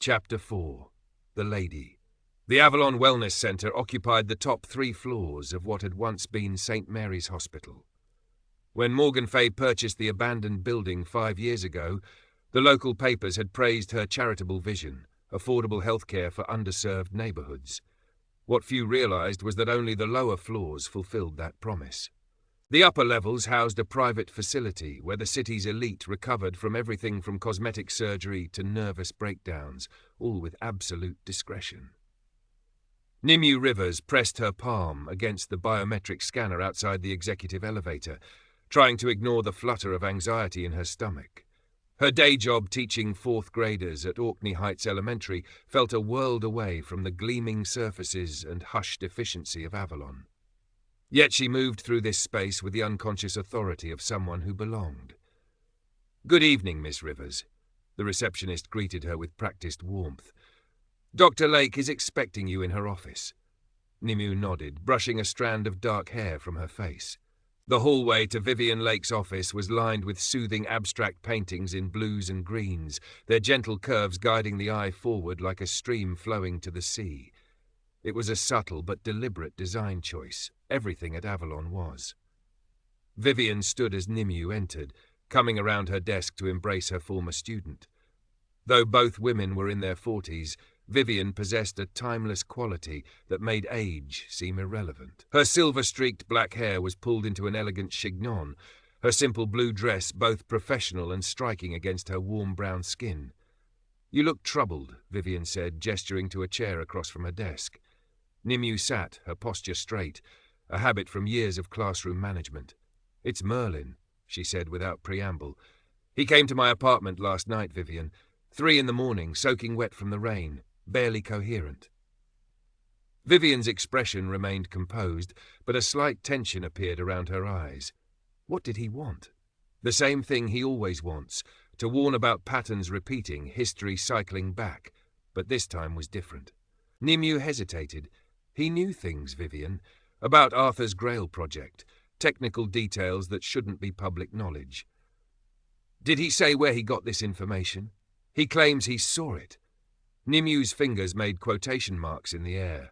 Chapter 4. The Lady. The Avalon Wellness Centre occupied the top 3 floors of what had once been St. Mary's Hospital. When Morgan Fay purchased the abandoned building 5 years ago, the local papers had praised her charitable vision, affordable healthcare for underserved neighbourhoods. What few realised was that only the lower floors fulfilled that promise. The upper levels housed a private facility where the city's elite recovered from everything from cosmetic surgery to nervous breakdowns, all with absolute discretion. Nimue Rivers pressed her palm against the biometric scanner outside the executive elevator, trying to ignore the flutter of anxiety in her stomach. Her day job teaching 4th graders at Orkney Heights Elementary felt a world away from the gleaming surfaces and hushed efficiency of Avalon. Yet she moved through this space with the unconscious authority of someone who belonged. "Good evening, Miss Rivers." The receptionist greeted her with practiced warmth. "Dr. Lake is expecting you in her office." Nimue nodded, brushing a strand of dark hair from her face. The hallway to Vivian Lake's office was lined with soothing abstract paintings in blues and greens, their gentle curves guiding the eye forward like a stream flowing to the sea. It was a subtle but deliberate design choice. Everything at Avalon was. Vivian stood as Nimue entered, coming around her desk to embrace her former student. Though both women were in their 40s, Vivian possessed a timeless quality that made age seem irrelevant. Her silver-streaked black hair was pulled into an elegant chignon, her simple blue dress both professional and striking against her warm brown skin. "You look troubled," Vivian said, gesturing to a chair across from her desk. Nimue sat, her posture straight, a habit from years of classroom management. "It's Merlin," she said without preamble. "He came to my apartment last night, Vivian. 3 in the morning, soaking wet from the rain, barely coherent." Vivian's expression remained composed, but a slight tension appeared around her eyes. What did he want? The same thing he always wants, to warn about patterns repeating, history cycling back, but this time was different. Nimue hesitated. He knew things, Vivian, about Arthur's Grail project, technical details that shouldn't be public knowledge. "Did he say where he got this information? He claims he saw it." Nimue's fingers made quotation marks in the air.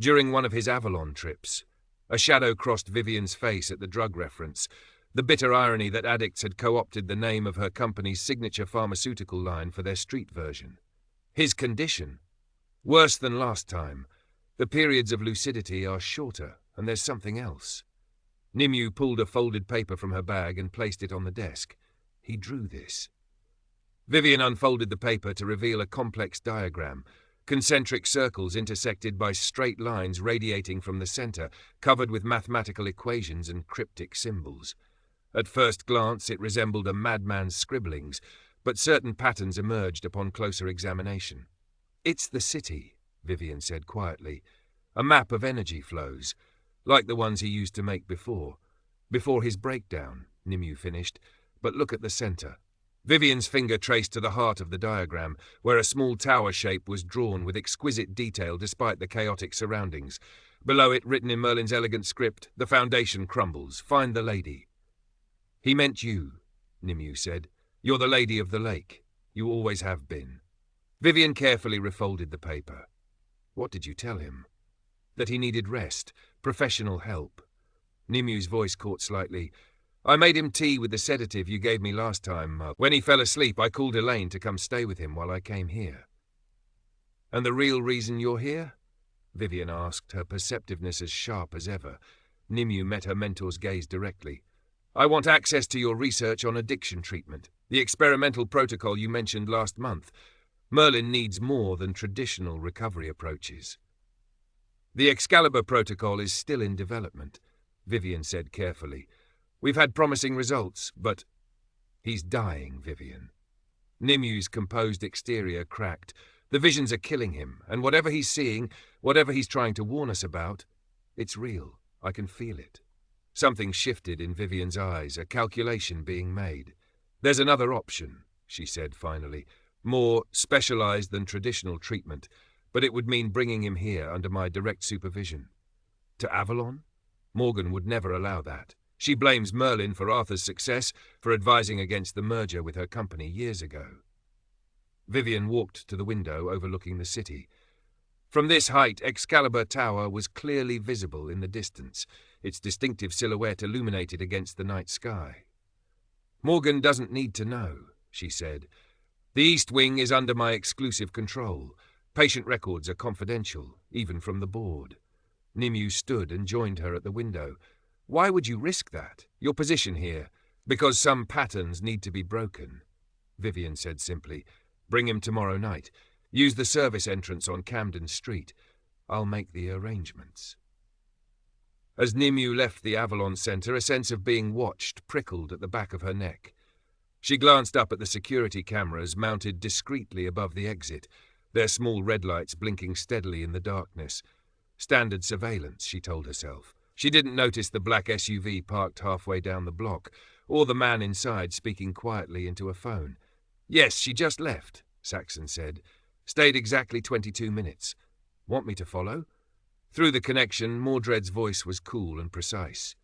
"During one of his Avalon trips." A shadow crossed Vivian's face at the drug reference, the bitter irony that addicts had co-opted the name of her company's signature pharmaceutical line for their street version. His condition? Worse than last time. The periods of lucidity are shorter, and there's something else. Nimue pulled a folded paper from her bag and placed it on the desk. He drew this. Vivian unfolded the paper to reveal a complex diagram, concentric circles intersected by straight lines radiating from the center, covered with mathematical equations and cryptic symbols. At first glance it resembled a madman's scribblings, but certain patterns emerged upon closer examination. "It's the city," Vivian said quietly. "A map of energy flows, like the ones he used to make before his breakdown," Nimue finished. "But look at the center." Vivian's finger traced to the heart of the diagram, where a small tower shape was drawn with exquisite detail despite the chaotic surroundings. Below it, written in Merlin's elegant script, "The foundation crumbles. Find the lady." "He meant you," Nimue said. "You're the lady of the lake. You always have been." Vivian carefully refolded the paper. "What did you tell him?" "That he needed rest, professional help." Nimue's voice caught slightly. "I made him tea with the sedative you gave me last time. When he fell asleep, I called Elaine to come stay with him while I came here." "And the real reason you're here?" Vivian asked, her perceptiveness as sharp as ever. Nimue met her mentor's gaze directly. "I want access to your research on addiction treatment, the experimental protocol you mentioned last month. Merlin needs more than traditional recovery approaches." "The Excalibur protocol is still in development," Vivian said carefully. "We've had promising results, but—" "He's dying, Vivian." Nimue's composed exterior cracked. "The visions are killing him, and whatever he's seeing, whatever he's trying to warn us about, it's real. I can feel it." Something shifted in Vivian's eyes, a calculation being made. "There's another option," she said finally. "More specialized than traditional treatment, but it would mean bringing him here under my direct supervision." "To Avalon?" "Morgan would never allow that. She blames Merlin for Arthur's success, for advising against the merger with her company years ago." Vivian walked to the window overlooking the city. From this height, Excalibur Tower was clearly visible in the distance, its distinctive silhouette illuminated against the night sky. "Morgan doesn't need to know," she said. "The East Wing is under my exclusive control. Patient records are confidential, even from the board." Nimue stood and joined her at the window. "Why would you risk that? Your position here?" "Because some patterns need to be broken," Vivian said simply. "Bring him tomorrow night. Use the service entrance on Camden Street. I'll make the arrangements." As Nimue left the Avalon Center, a sense of being watched prickled at the back of her neck. She glanced up at the security cameras mounted discreetly above the exit, their small red lights blinking steadily in the darkness. Standard surveillance, she told herself. She didn't notice the black SUV parked halfway down the block, or the man inside speaking quietly into a phone. "Yes, she just left," Saxon said. "Stayed exactly 22 minutes. Want me to follow?" Through the connection, Mordred's voice was cool and precise.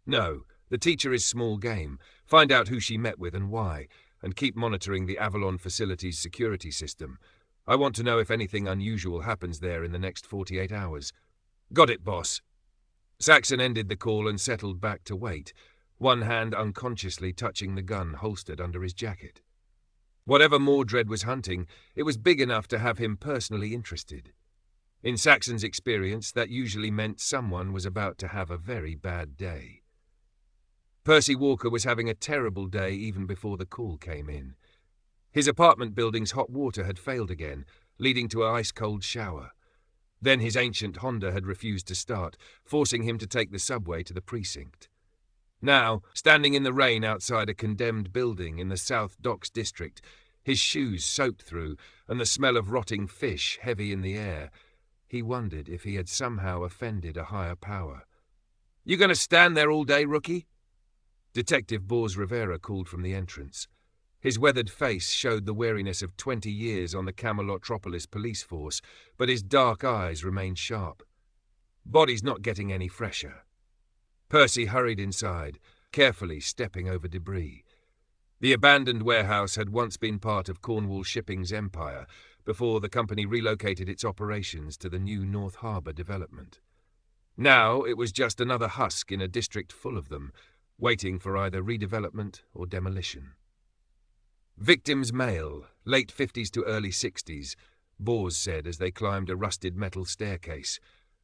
"No, the teacher is small game. Find out who she met with and why, and keep monitoring the Avalon facility's security system. I want to know if anything unusual happens there in the next 48 hours. Got it, boss." Saxon ended the call and settled back to wait, one hand unconsciously touching the gun holstered under his jacket. Whatever Mordred was hunting, it was big enough to have him personally interested. In Saxon's experience, that usually meant someone was about to have a very bad day. Percy Walker was having a terrible day even before the call came in. His apartment building's hot water had failed again, leading to an ice-cold shower. Then his ancient Honda had refused to start, forcing him to take the subway to the precinct. Now, standing in the rain outside a condemned building in the South Docks district, his shoes soaked through and the smell of rotting fish heavy in the air, he wondered if he had somehow offended a higher power. "You going to stand there all day, rookie?" Detective Bors Rivera called from the entrance. His weathered face showed the weariness of 20 years on the Camelotropolis police force, but his dark eyes remained sharp. "Body's not getting any fresher." Percy hurried inside, carefully stepping over debris. The abandoned warehouse had once been part of Cornwall Shipping's empire, before the company relocated its operations to the new North Harbour development. Now it was just another husk in a district full of them, waiting for either redevelopment or demolition. "Victims male, late 50s to early 60s, Bors said as they climbed a rusted metal staircase.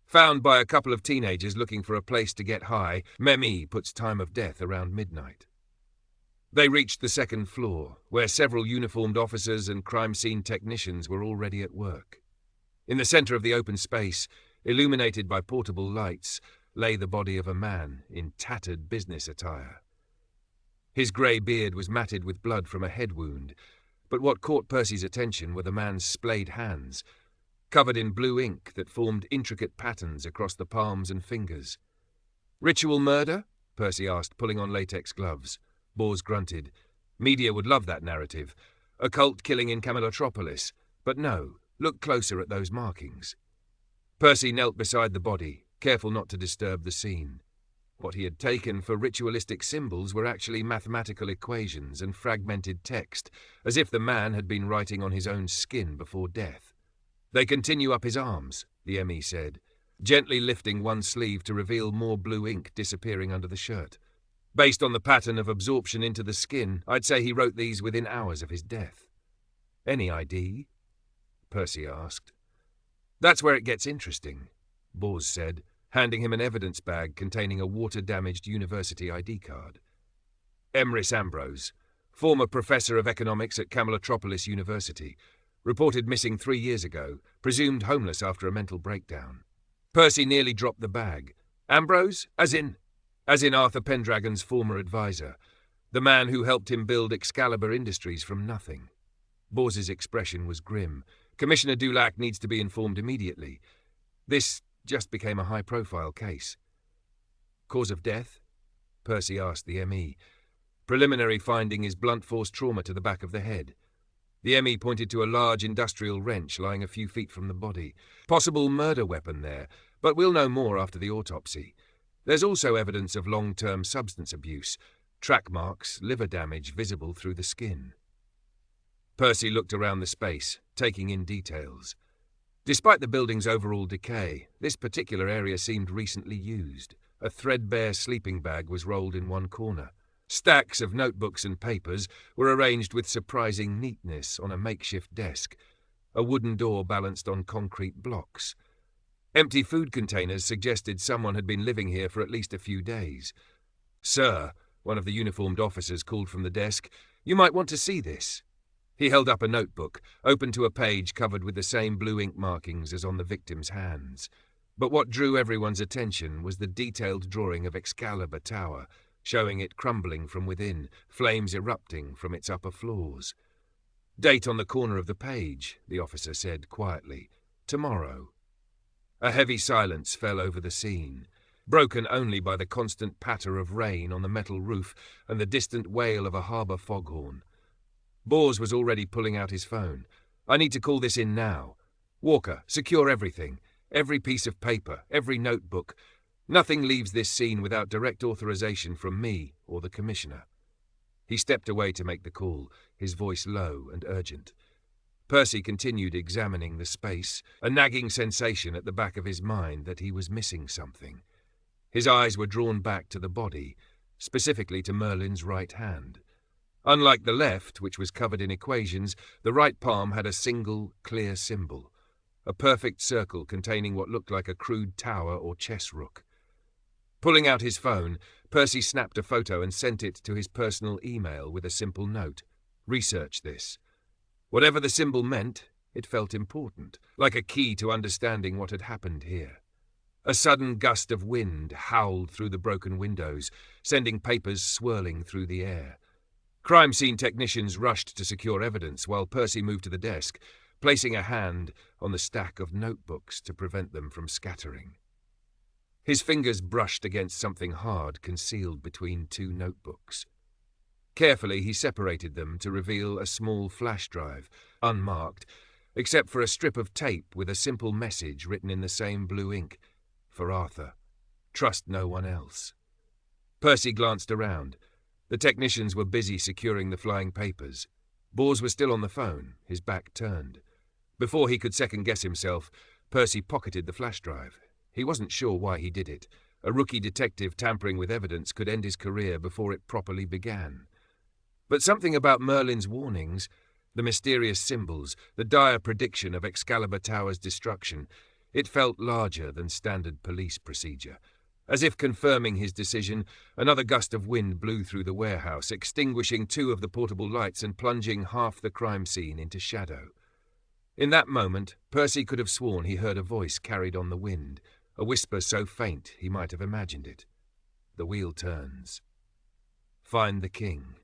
"Found by a couple of teenagers looking for a place to get high. Memi puts time of death around midnight." They reached the second floor, where several uniformed officers and crime scene technicians were already at work. In the center of the open space, illuminated by portable lights, lay the body of a man in tattered business attire. His grey beard was matted with blood from a head wound, but what caught Percy's attention were the man's splayed hands, covered in blue ink that formed intricate patterns across the palms and fingers. "Ritual murder?" Percy asked, pulling on latex gloves. Bors grunted. "Media would love that narrative. Occult killing in Camelotropolis. But no, look closer at those markings." Percy knelt beside the body, careful not to disturb the scene. What he had taken for ritualistic symbols were actually mathematical equations and fragmented text, as if the man had been writing on his own skin before death. "They continue up his arms," the ME said, gently lifting one sleeve to reveal more blue ink disappearing under the shirt. "Based on the pattern of absorption into the skin, I'd say he wrote these within hours of his death." "Any ID?" Percy asked. "That's where it gets interesting," Bors said, handing him an evidence bag containing a water-damaged university ID card. "Emrys Ambrose, former professor of economics at Camelotropolis University, reported missing 3 years ago, presumed homeless after a mental breakdown." Percy nearly dropped the bag. "Ambrose? As in Arthur Pendragon's former advisor, the man who helped him build Excalibur Industries from nothing." Bors's expression was grim. "Commissioner Dulac needs to be informed immediately. This just became a high-profile case." "Cause of death?" Percy asked the ME. "Preliminary finding is blunt force trauma to the back of the head." The ME pointed to a large industrial wrench lying a few feet from the body. "Possible murder weapon there, but we'll know more after the autopsy. There's also evidence of long-term substance abuse, track marks, liver damage visible through the skin." Percy looked around the space, taking in details. Despite the building's overall decay, this particular area seemed recently used. A threadbare sleeping bag was rolled in one corner. Stacks of notebooks and papers were arranged with surprising neatness on a makeshift desk. A wooden door balanced on concrete blocks. Empty food containers suggested someone had been living here for at least a few days. "Sir," one of the uniformed officers called from the desk, "you might want to see this." He held up a notebook, open to a page covered with the same blue ink markings as on the victim's hands. But what drew everyone's attention was the detailed drawing of Excalibur Tower, showing it crumbling from within, flames erupting from its upper floors. "Date on the corner of the page," the officer said quietly. "Tomorrow." A heavy silence fell over the scene, broken only by the constant patter of rain on the metal roof and the distant wail of a harbour foghorn. Bors was already pulling out his phone. "I need to call this in now. Walker, secure everything. Every piece of paper, every notebook. Nothing leaves this scene without direct authorization from me or the Commissioner." He stepped away to make the call, his voice low and urgent. Percy continued examining the space, a nagging sensation at the back of his mind that he was missing something. His eyes were drawn back to the body, specifically to Merlin's right hand. Unlike the left, which was covered in equations, the right palm had a single, clear symbol, a perfect circle containing what looked like a crude tower or chess rook. Pulling out his phone, Percy snapped a photo and sent it to his personal email with a simple note. "Research this." Whatever the symbol meant, it felt important, like a key to understanding what had happened here. A sudden gust of wind howled through the broken windows, sending papers swirling through the air. Crime scene technicians rushed to secure evidence while Percy moved to the desk, placing a hand on the stack of notebooks to prevent them from scattering. His fingers brushed against something hard concealed between two notebooks. Carefully, he separated them to reveal a small flash drive, unmarked, except for a strip of tape with a simple message written in the same blue ink. For Arthur. Trust no one else. Percy glanced around. The technicians were busy securing the flying papers. Bors was still on the phone, his back turned. Before he could second-guess himself, Percy pocketed the flash drive. He wasn't sure why he did it. A rookie detective tampering with evidence could end his career before it properly began. But something about Merlin's warnings, the mysterious symbols, the dire prediction of Excalibur Tower's destruction, it felt larger than standard police procedure. As if confirming his decision, another gust of wind blew through the warehouse, extinguishing two of the portable lights and plunging half the crime scene into shadow. In that moment, Percy could have sworn he heard a voice carried on the wind, a whisper so faint he might have imagined it. The wheel turns. Find the king.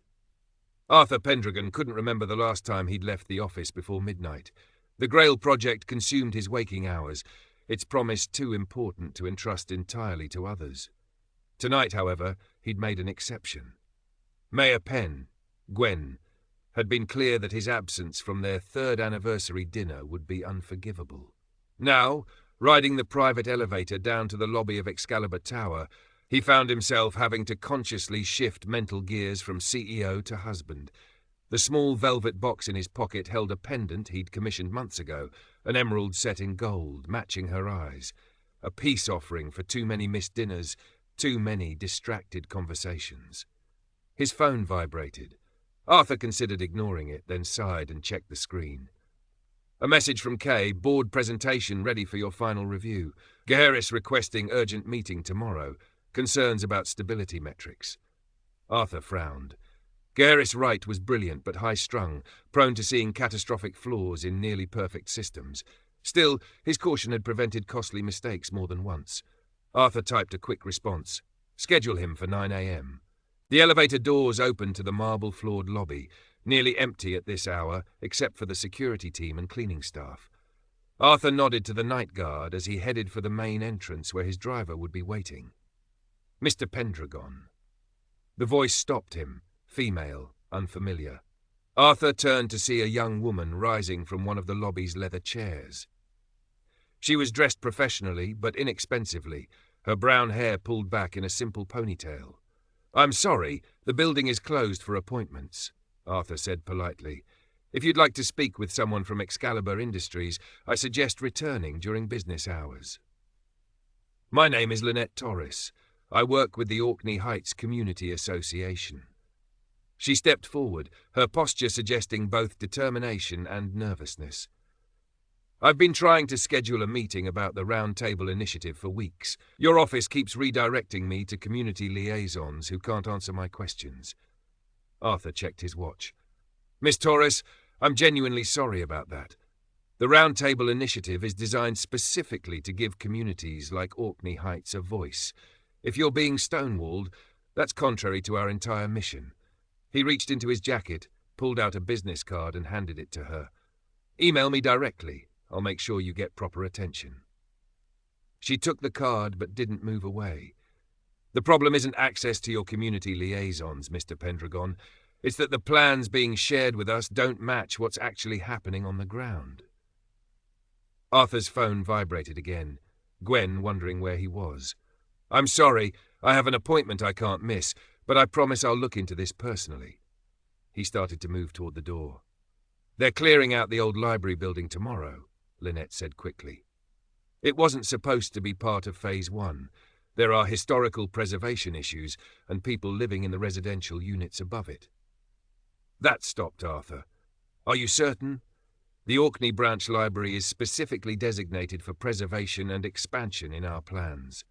Arthur Pendragon couldn't remember the last time he'd left the office before midnight. The Grail project consumed his waking hours, its promise too important to entrust entirely to others. Tonight, however, he'd made an exception. Mayor Penn, Gwen, had been clear that his absence from their 3rd anniversary dinner would be unforgivable. Now, riding the private elevator down to the lobby of Excalibur Tower, he found himself having to consciously shift mental gears from CEO to husband. The small velvet box in his pocket held a pendant he'd commissioned months ago, an emerald set in gold, matching her eyes. A peace offering for too many missed dinners, too many distracted conversations. His phone vibrated. Arthur considered ignoring it, then sighed and checked the screen. A message from Kay, board presentation ready for your final review. Gaheris requesting urgent meeting tomorrow. Concerns about stability metrics. Arthur frowned. Gaheris Wright was brilliant but high-strung, prone to seeing catastrophic flaws in nearly perfect systems. Still, his caution had prevented costly mistakes more than once. Arthur typed a quick response. Schedule him for 9 a.m. The elevator doors opened to the marble-floored lobby, nearly empty at this hour except for the security team and cleaning staff. Arthur nodded to the night guard as he headed for the main entrance where his driver would be waiting. Mr. Pendragon. The voice stopped him. Female, unfamiliar. Arthur turned to see a young woman rising from one of the lobby's leather chairs. She was dressed professionally but inexpensively, her brown hair pulled back in a simple ponytail. "I'm sorry, the building is closed for appointments," Arthur said politely. If you'd like to speak with someone from Excalibur Industries, I suggest returning during business hours. My name is Lynette Torres. I work with the Orkney Heights Community Association. She stepped forward, her posture suggesting both determination and nervousness. I've been trying to schedule a meeting about the Round Table Initiative for weeks. Your office keeps redirecting me to community liaisons who can't answer my questions. Arthur checked his watch. Miss Torres, I'm genuinely sorry about that. The Round Table Initiative is designed specifically to give communities like Orkney Heights a voice. If you're being stonewalled, that's contrary to our entire mission. He reached into his jacket, pulled out a business card and handed it to her. Email me directly. I'll make sure you get proper attention. She took the card but didn't move away. The problem isn't access to your community liaisons, Mr. Pendragon. It's that the plans being shared with us don't match what's actually happening on the ground. Arthur's phone vibrated again, Gwen wondering where he was. I'm sorry, I have an appointment I can't miss, but I promise I'll look into this personally. He started to move toward the door. They're clearing out the old library building tomorrow, Lynette said quickly. It wasn't supposed to be part of Phase 1. There are historical preservation issues and people living in the residential units above it. That stopped Arthur. Are you certain? The Orkney Branch Library is specifically designated for preservation and expansion in our plans.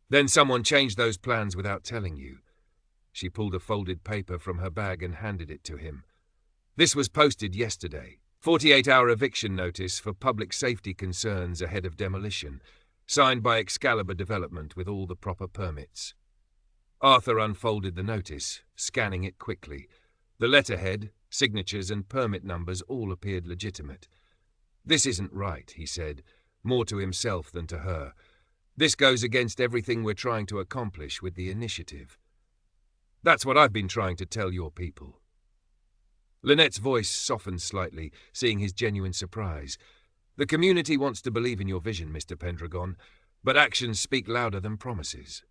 Then someone changed those plans without telling you. She pulled a folded paper from her bag and handed it to him. This was posted yesterday. 48-hour eviction notice for public safety concerns ahead of demolition, signed by Excalibur Development with all the proper permits. Arthur unfolded the notice, scanning it quickly. The letterhead, signatures and permit numbers all appeared legitimate. This isn't right, he said, more to himself than to her. This goes against everything we're trying to accomplish with the initiative. That's what I've been trying to tell your people. Lynette's voice softened slightly, seeing his genuine surprise. The community wants to believe in your vision, Mr. Pendragon, but actions speak louder than promises.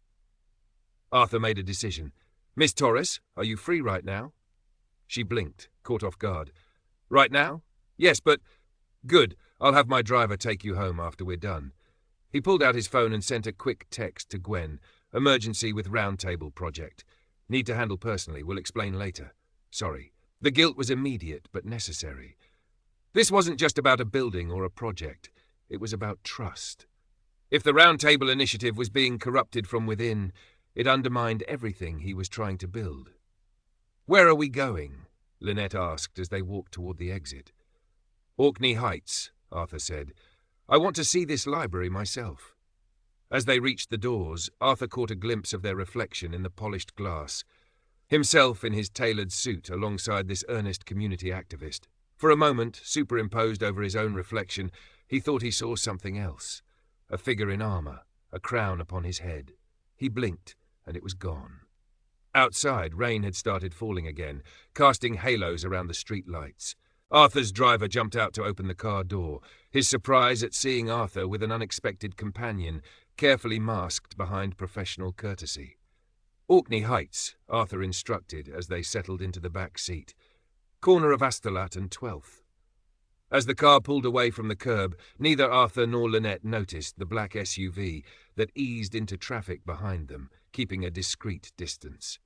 Arthur made a decision. Miss Torres, are you free right now? She blinked, caught off guard. Right now? Yes, but... Good, I'll have my driver take you home after we're done. He pulled out his phone and sent a quick text to Gwen. Emergency with Round Table project. Need to handle personally, we'll explain later. Sorry. The guilt was immediate but necessary. This wasn't just about a building or a project. It was about trust. If the Round Table Initiative was being corrupted from within, it undermined everything he was trying to build. Where are we going? Lynette asked as they walked toward the exit. Orkney Heights, Arthur said. I want to see this library myself. As they reached the doors, Arthur caught a glimpse of their reflection in the polished glass. Himself in his tailored suit alongside this earnest community activist. For a moment, superimposed over his own reflection, he thought he saw something else. A figure in armor, a crown upon his head. He blinked, and it was gone. Outside, rain had started falling again, casting halos around the street lights. Arthur's driver jumped out to open the car door, his surprise at seeing Arthur with an unexpected companion, carefully masked behind professional courtesy. Orkney Heights, Arthur instructed as they settled into the back seat. Corner of Astolat and 12th. As the car pulled away from the curb, neither Arthur nor Lynette noticed the black SUV that eased into traffic behind them, keeping a discreet distance.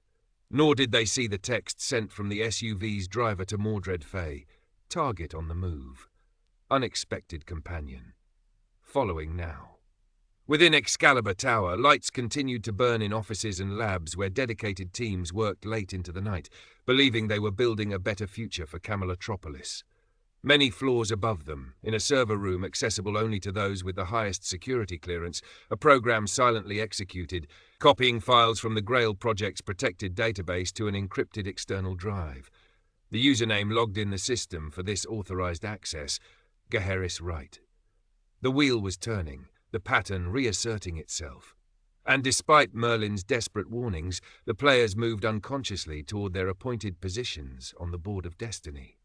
Nor did they see the text sent from the SUV's driver to Mordred Fay. Target on the move. Unexpected companion. Following now. Within Excalibur Tower, lights continued to burn in offices and labs where dedicated teams worked late into the night, believing they were building a better future for Camelotropolis. Many floors above them, in a server room accessible only to those with the highest security clearance, a program silently executed, copying files from the Grail Project's protected database to an encrypted external drive. The username logged in the system for this authorized access, Gaheris Wright. The wheel was turning, the pattern reasserting itself. And despite Merlin's desperate warnings, the players moved unconsciously toward their appointed positions on the board of destiny.